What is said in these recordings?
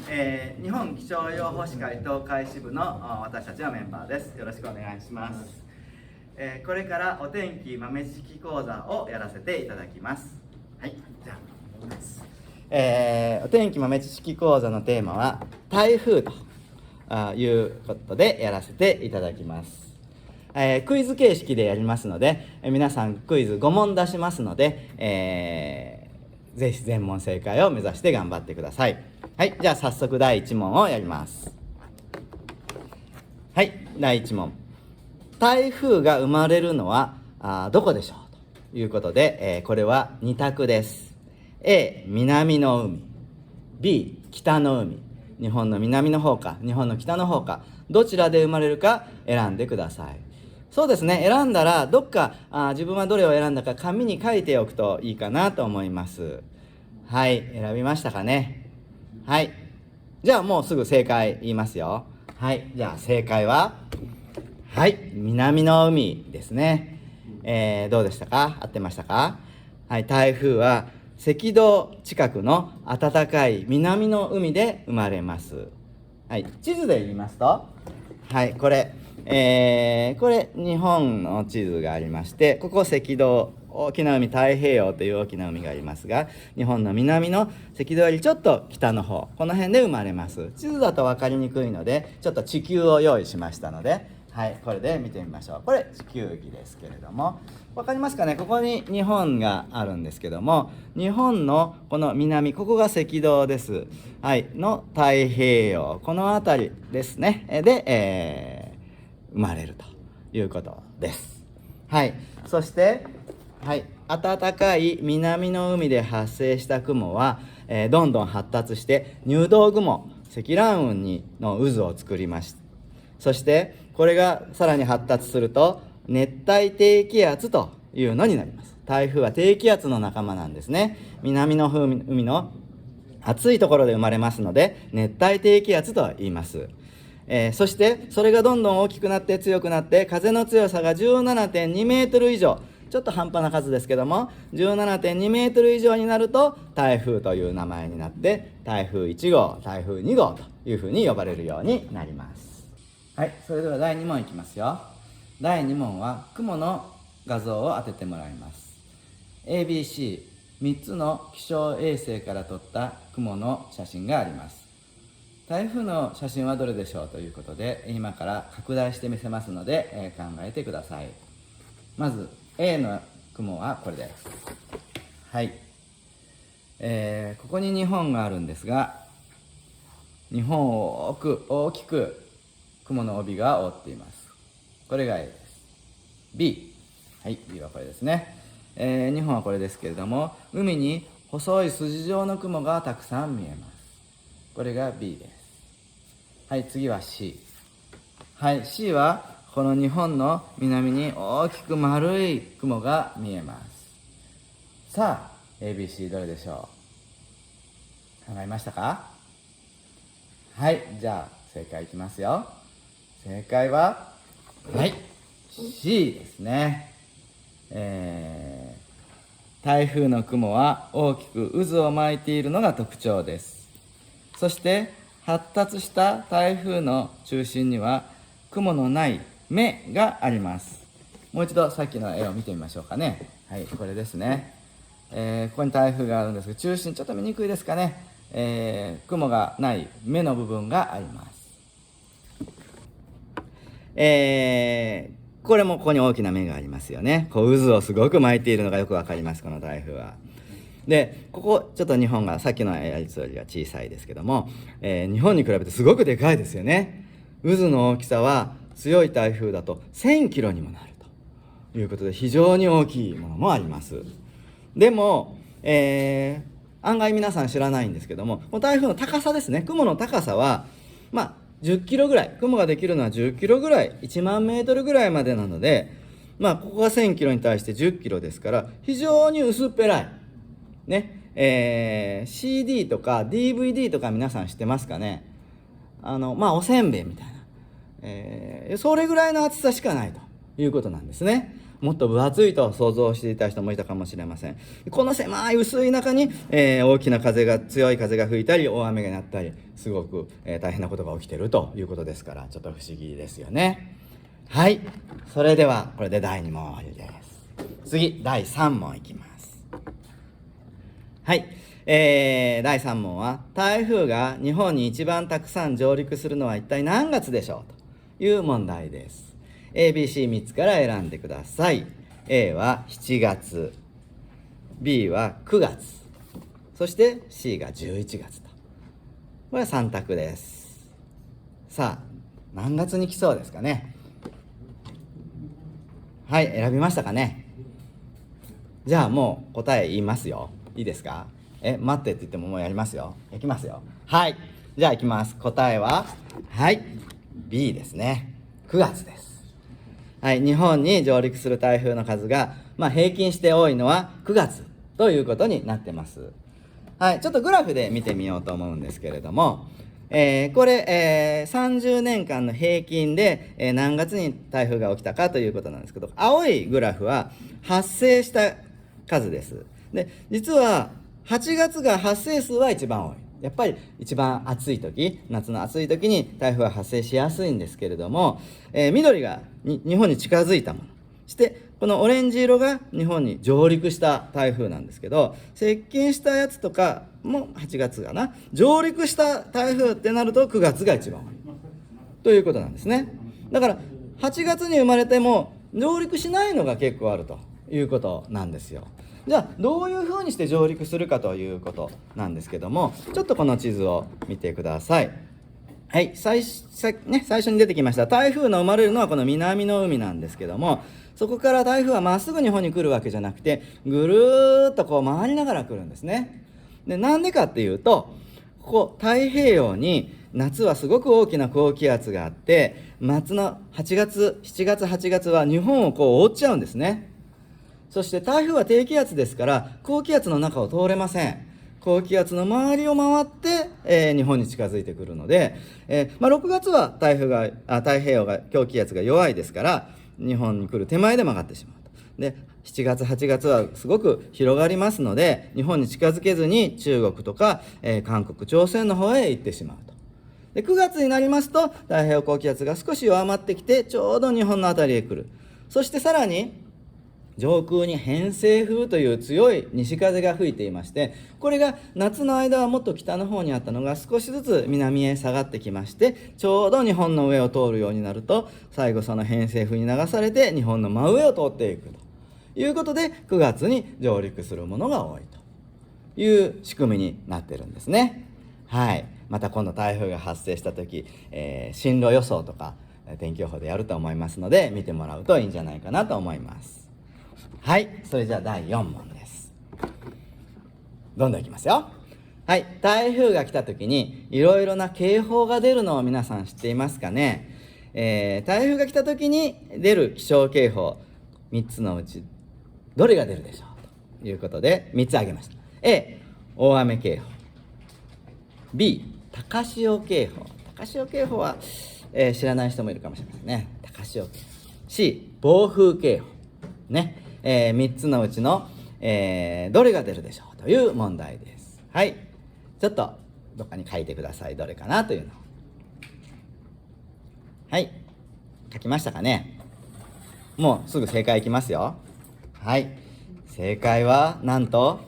日本気象予報士会東海支部の私たちはメンバーです。よろしくお願いします。これからお天気豆知識講座をやらせていただきます。はい、じゃあ、お天気豆知識講座のテーマは台風ということでやらせていただきます。クイズ形式でやりますので、皆さんクイズ5問出しますので、ぜひ全問正解を目指して頑張ってください。はい、じゃあ早速第1問をやります。はい、第1問。台風が生まれるのはどこでしょうということで、これは2択です。A、南の海。B、北の海。日本の南の方か、日本の北の方か、どちらで生まれるか選んでください。そうですね、選んだらどっか自分はどれを選んだか紙に書いておくといいかなと思います。はい、選びましたかね。はい、じゃあもうすぐ正解言いますよ。はい、じゃあ正解ははい、南の海ですね。どうでしたか？合ってましたか？はい、台風は赤道近くの暖かい南の海で生まれます。はい、地図で言いますと、はい、これ日本の地図がありまして、ここ赤道、大きな海、太平洋という大きな海がありますが、日本の南の赤道よりちょっと北の方、この辺で生まれます。地図だと分かりにくいので、ちょっと地球を用意しましたので、はい、これで見てみましょう。これ地球儀ですけれども、分かりますかね。ここに日本があるんですけども、日本のこの南、ここが赤道です。はい、の太平洋、この辺りですね。で、生まれるということです。はい、そして、はい、暖かい南の海で発生した雲は、どんどん発達して入道雲、積乱雲の渦を作りました。そしてこれがさらに発達すると熱帯低気圧というのになります。台風は低気圧の仲間なんですね。南の海の暑いところで生まれますので熱帯低気圧と言います。そしてそれがどんどん大きくなって強くなって風の強さが 17.2 メートル以上、ちょっと半端な数ですけども 17.2 メートル以上になると台風という名前になって台風1号、台風2号というふうに呼ばれるようになります。はい、それでは第2問いきますよ。第2問は雲の画像を当ててもらいます。 ABC3 つの気象衛星から撮った雲の写真があります。台風の写真はどれでしょうということで、今から拡大してみせますので、考えてください。まず A の雲はこれです。はい、ここに日本があるんですが、日本を大きく雲の帯が覆っています。これが A です。 B、 はい、 B はこれですね。日本はこれですけれども、海に細い筋状の雲がたくさん見えます。これが B です。はい、次は C。 はい、 C はこの日本の南に大きく丸い雲が見えます。さあ ABC どれでしょう？考えましたか？はい、じゃあ正解いきますよ。正解ははい、 C ですね。台風の雲は大きく渦を巻いているのが特徴です。そして発達した台風の中心には雲のない目があります。もう一度さっきの絵を見てみましょうかね。はい、これですね。ここに台風があるんですが、中心ちょっと見にくいですかね。雲がない目の部分があります。これもここに大きな目がありますよね。こう渦をすごく巻いているのがよくわかります、この台風は。で、ここちょっと日本がさっきのやつよりは小さいですけども、日本に比べてすごくでかいですよね。渦の大きさは強い台風だと1000キロにもなるということで、非常に大きいものもあります。でも、案外皆さん知らないんですけども、この台風の高さですね。雲の高さは10キロぐらい、雲ができるのは10キロぐらい、1万メートルぐらいまでなので、ここが1000キロに対して10キロですから、非常に薄っぺらい。ね、CD とか DVD とか皆さん知ってますかね。おせんべいみたいな、それぐらいの厚さしかないということなんですね。もっと分厚いと想像していた人もいたかもしれません。この狭い薄い中に、大きな強い風が吹いたり大雨がなったり、すごく、大変なことが起きているということですから、ちょっと不思議ですよね。はい、それではこれで第2問終わりです。次、第3問いきます。はい、第3問は、台風が日本に一番たくさん上陸するのは一体何月でしょうという問題です。ABC3 つから選んでください。A は7月、B は9月、そして C が11月と。これは3択です。さあ、何月に来そうですかね。はい、選びましたかね。じゃあもう答え言いますよ。いいですか？待ってって言ってももうやりますよ。いきますよ。はい、じゃあいきます。答えは、はい、B ですね。9月です。はい、日本に上陸する台風の数が、平均して多いのは9月ということになってます。はい、ちょっとグラフで見てみようと思うんですけれども、これ、30年間の平均で、何月に台風が起きたかということなんですけど、青いグラフは発生した数です。で、実は8月が発生数は一番多い。やっぱり一番暑い時、夏の暑い時に台風は発生しやすいんですけれども、緑が日本に近づいたもの、そしてこのオレンジ色が日本に上陸した台風なんですけど、接近したやつとかも8月かな、上陸した台風ってなると9月が一番多いということなんですね。だから8月に生まれても上陸しないのが結構あるということなんですよ。じゃあどういうふうにして上陸するかということなんですけども、ちょっとこの地図を見てください。はい、最初に出てきました台風の生まれるのはこの南の海なんですけども、そこから台風はまっすぐ日本に来るわけじゃなくて、ぐるーっとこう回りながら来るんですね。で、なんでかっていうと、ここ太平洋に夏はすごく大きな高気圧があって、夏の7月8月は日本をこう覆っちゃうんですね。そして台風は低気圧ですから高気圧の中を通れません。高気圧の周りを回って、日本に近づいてくるので、6月は太平洋が高気圧が弱いですから日本に来る手前で曲がってしまうと。で、7月8月はすごく広がりますので日本に近づけずに中国とか、韓国朝鮮の方へ行ってしまうと。で、9月になりますと太平洋高気圧が少し弱まってきてちょうど日本の辺りへ来る。そしてさらに上空に偏西風という強い西風が吹いていまして、これが夏の間はもっと北の方にあったのが少しずつ南へ下がってきまして、ちょうど日本の上を通るようになると最後その偏西風に流されて日本の真上を通っていくということで9月に上陸するものが多いという仕組みになってるんですね。はい、また今度台風が発生した時、進路予想とか天気予報でやると思いますので見てもらうといいんじゃないかなと思います。はい、それじゃあ第4問です。どんどんいきますよ。はい、台風が来た時にいろいろな警報が出るのを皆さん知っていますかね。台風が来た時に出る気象警報3つのうちどれが出るでしょうということで3つ挙げました。 A 大雨警報、 B 高潮警報。高潮警報は、知らない人もいるかもしれませんね。高潮警報。 C 暴風警報ね。3つのうちの、どれが出るでしょうという問題です。はい、ちょっとどっかに書いてください。どれかなというのを。はい、書きましたかね。もうすぐ正解いきますよ。はい、正解はなんと、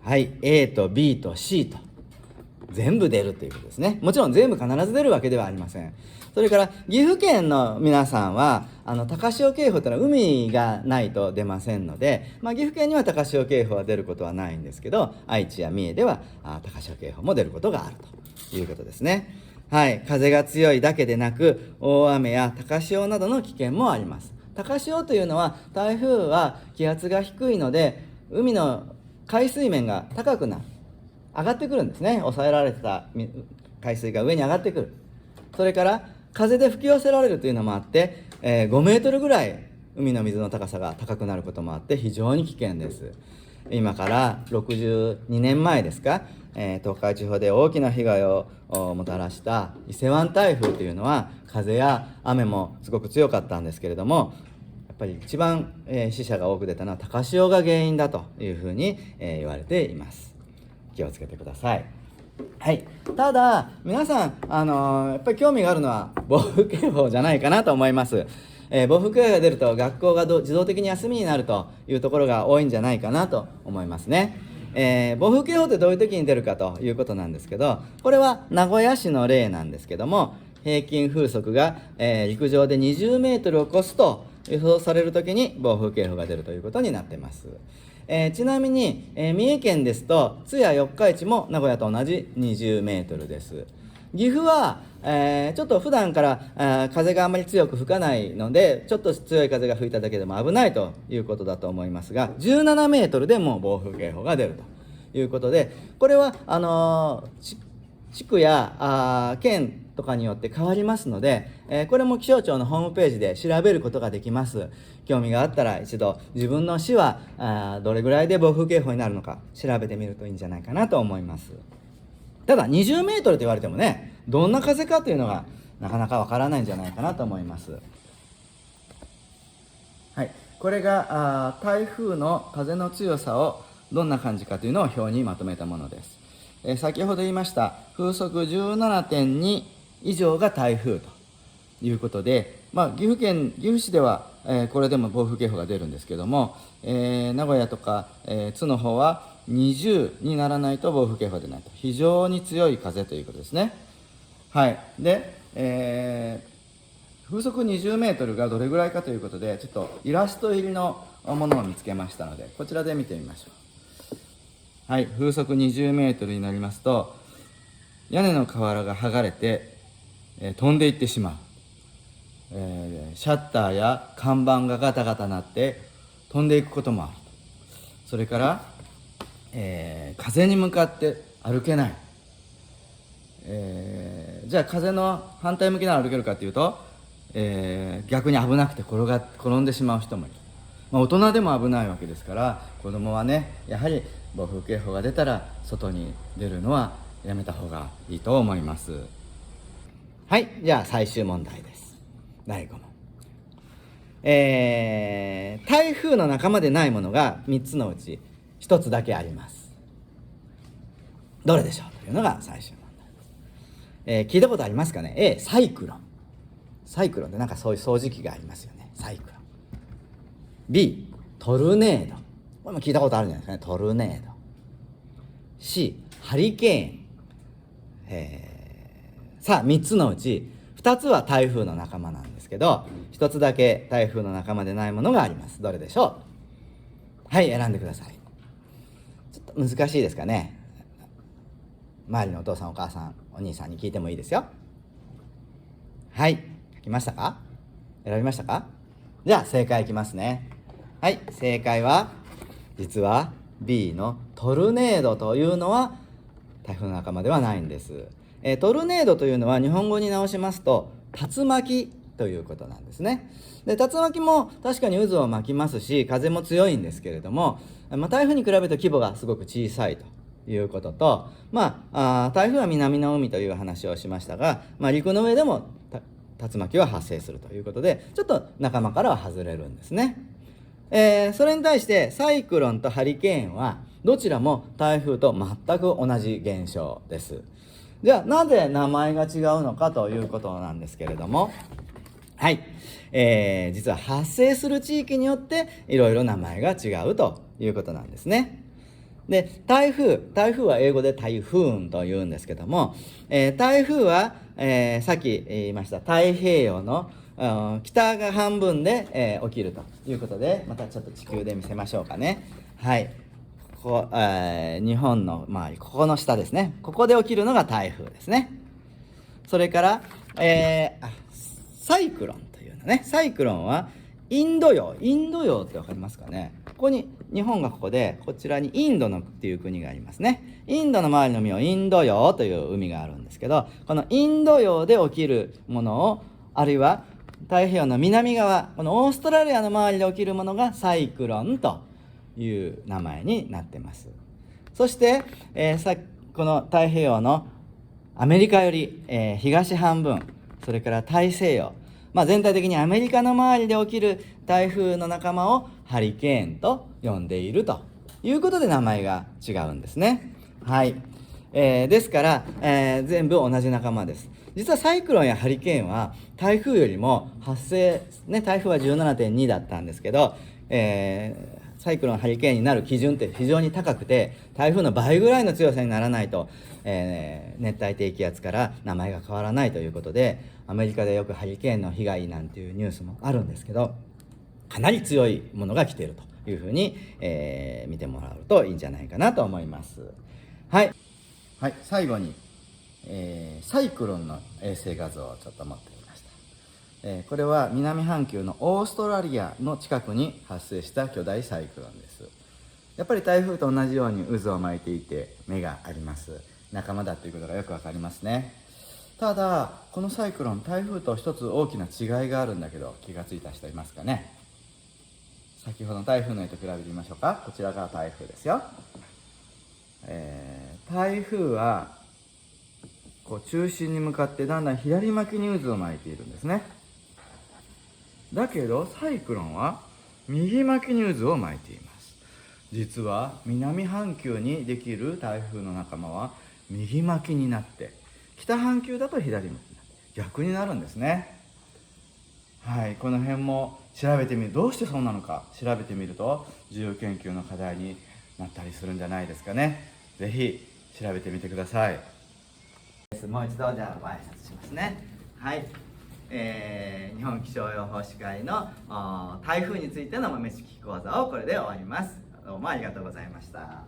はい、A と B と C と全部出るということですね。もちろん全部必ず出るわけではありません。それから岐阜県の皆さんは高潮警報というのは海がないと出ませんので、岐阜県には高潮警報は出ることはないんですけど、愛知や三重では高潮警報も出ることがあるということですね。はい、風が強いだけでなく大雨や高潮などの危険もあります。高潮というのは台風は気圧が低いので海の海水面が高くなる、上がってくるんですね。抑えられた海水が上に上がってくる。それから風で吹き寄せられるというのもあって、5メートルぐらい海の水の高さが高くなることもあって非常に危険です。今から62年前ですか、東海地方で大きな被害をもたらした伊勢湾台風というのは風や雨もすごく強かったんですけれども、やっぱり一番、死者が多く出たのは高潮が原因だというふうに、言われています。気をつけてください。はい、ただ皆さん、やっぱり興味があるのは暴風警報じゃないかなと思います。暴風警報が出ると学校が自動的に休みになるというところが多いんじゃないかなと思いますね。暴風警報ってどういう時に出るかということなんですけど、これは名古屋市の例なんですけども、平均風速が、陸上で20メートルを超すと予想される時に暴風警報が出るということになっています。ちなみに、三重県ですと津屋四日市も名古屋と同じ20メートルです。岐阜は、ちょっと普段から風があまり強く吹かないので、ちょっと強い風が吹いただけでも危ないということだと思いますが、17メートルでも暴風警報が出るということで、これは地区や県とかによって変わりますので、これも気象庁のホームページで調べることができます。興味があったら一度自分の市はどれぐらいで暴風警報になるのか調べてみるといいんじゃないかなと思います。ただ20メートルと言われてもね、どんな風かというのがなかなかわからないんじゃないかなと思います。はい、これが台風の風の強さをどんな感じかというのを表にまとめたものです。先ほど言いました風速 17.2 以上が台風ということで、岐阜市では、これでも暴風警報が出るんですけども、名古屋とか、津の方は20にならないと暴風警報が出ないと、非常に強い風ということですね。はい、で、風速20メートルがどれぐらいかということで、ちょっとイラスト入りのものを見つけましたので、こちらで見てみましょう。はい、風速20メートルになりますと、屋根の瓦が剥がれて、飛んでいってしまう。シャッターや看板がガタガタ鳴って飛んでいくこともある。それから、風に向かって歩けない。じゃあ風の反対向きなら歩けるかというと、逆に危なくて転んでしまう人もいる。大人でも危ないわけですから、子供はね、やはり暴風警報が出たら外に出るのはやめた方がいいと思います。はい、じゃあ最終問題です。第5問。台風の仲間でないものが3つのうち1つだけあります。どれでしょうというのが最終問題です。聞いたことありますかね。A、サイクロン。サイクロンってなんかそういう掃除機がありますよね。サイクロン。B、トルネード。これも聞いたことあるんじゃないですかね。トルネード。C、ハリケーン。さあ3つのうち2つは台風の仲間なんですけど、1つだけ台風の仲間でないものがあります。どれでしょう。はい、選んでください。ちょっと難しいですかね。周りのお父さんお母さんお兄さんに聞いてもいいですよ。はい、書きましたか。選びましたか。じゃあ正解いきますね。はい、正解は実は B のトルネードというのは台風の仲間ではないんです。トルネードというのは日本語に直しますと竜巻ということなんですね。で、竜巻も確かに渦を巻きますし風も強いんですけれども、台風に比べると規模がすごく小さいということと、台風は南の海という話をしましたが、陸の上でも竜巻は発生するということで、ちょっと仲間からは外れるんですね。それに対してサイクロンとハリケーンはどちらも台風と全く同じ現象です。じゃあなぜ名前が違うのかということなんですけれども、はい、実は発生する地域によっていろいろ名前が違うということなんですね。で、台風は英語で台風というんですけども、台風は、さっき言いました太平洋の北が半分で、起きるということで、またちょっと地球で見せましょうかね。はい、ここ、日本の周り、ここの下ですね。ここで起きるのが台風ですね。それから、サイクロンというのね。サイクロンはインド洋ってわかりますかね。ここに日本がここで、こちらにインドのっていう国がありますね。インドの周りの海をインド洋という海があるんですけど、このインド洋で起きるものを、あるいは太平洋の南側、このオーストラリアの周りで起きるものがサイクロンという名前になっています。そして、この太平洋のアメリカより、東半分、それから大西洋、全体的にアメリカの周りで起きる台風の仲間をハリケーンと呼んでいるということで名前が違うんですね。はい。ですから、全部同じ仲間です。実はサイクロンやハリケーンは台風よりも発生、台風は 17.2 だったんですけど、サイクロンハリケーンになる基準って非常に高くて、台風の倍ぐらいの強さにならないと、熱帯低気圧から名前が変わらないということで、アメリカでよくハリケーンの被害なんていうニュースもあるんですけど、かなり強いものが来ているというふうに、見てもらうといいんじゃないかなと思います。はい、はい、最後に、サイクロンの衛星画像をちょっと持ってきました。これは南半球のオーストラリアの近くに発生した巨大サイクロンです。やっぱり台風と同じように渦を巻いていて目があります。仲間だということがよくわかりますね。ただこのサイクロン、台風と一つ大きな違いがあるんだけど、気がついた人いますかね。先ほどの台風の絵と比べてみましょうか。こちらが台風ですよ。台風はこう中心に向かってだんだん左巻きに渦を巻いているんですね。だけどサイクロンは右巻きに渦を巻いています。実は南半球にできる台風の仲間は右巻きになって、北半球だと左巻きになって逆になるんですね。はい、この辺も調べてみる、どうしてそうなのか調べてみると自由研究の課題になったりするんじゃないですかね。ぜひ調べてみてください。もう一度じゃあご挨拶しますね。はい、日本気象予報士会の台風についての豆知識講座をこれで終わります。どうもありがとうございました。